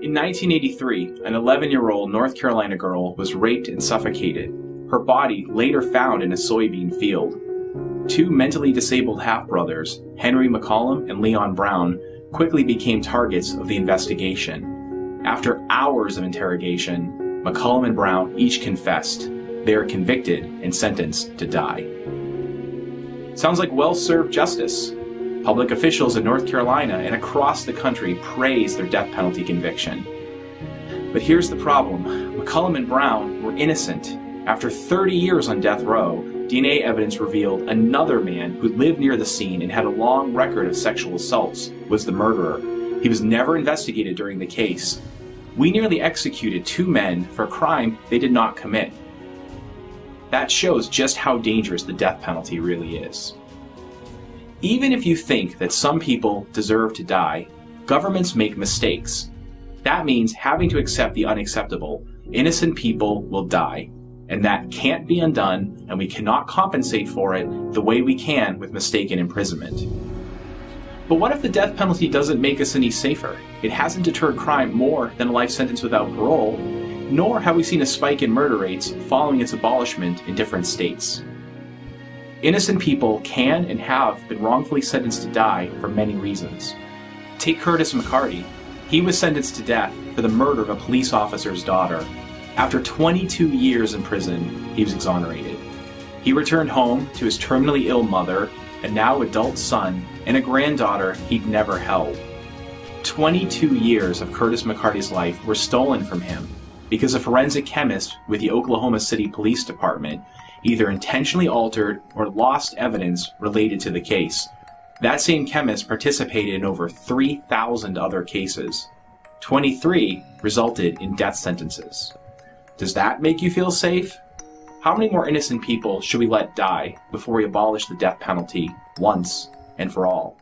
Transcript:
In 1983, an 11-year-old North Carolina girl was raped and suffocated, her body later found in a soybean field. Two mentally disabled half-brothers, Henry McCollum and Leon Brown, quickly became targets of the investigation. After hours of interrogation, McCollum and Brown each confessed. They are convicted and sentenced to die. Sounds like well-served justice. Public officials in North Carolina and across the country praised their death penalty conviction. But here's the problem. McCollum and Brown were innocent. After 30 years on death row, DNA evidence revealed another man who lived near the scene and had a long record of sexual assaults was the murderer. He was never investigated during the case. We nearly executed two men for a crime they did not commit. That shows just how dangerous the death penalty really is. Even if you think that some people deserve to die, governments make mistakes. That means having to accept the unacceptable. Innocent people will die. And that can't be undone, and we cannot compensate for it the way we can with mistaken imprisonment. But what if the death penalty doesn't make us any safer? It hasn't deterred crime more than a life sentence without parole, nor have we seen a spike in murder rates following its abolishment in different states. Innocent people can and have been wrongfully sentenced to die for many reasons. Take Curtis McCarty. He was sentenced to death for the murder of a police officer's daughter. After 22 years in prison, he was exonerated. He returned home to his terminally ill mother, a now adult son, and a granddaughter he'd never held. 22 years of Curtis McCarty's life were stolen from him because a forensic chemist with the Oklahoma City Police Department either intentionally altered or lost evidence related to the case. That same chemist participated in over 3,000 other cases. 23 resulted in death sentences. Does that make you feel safe? How many more innocent people should we let die before we abolish the death penalty once and for all?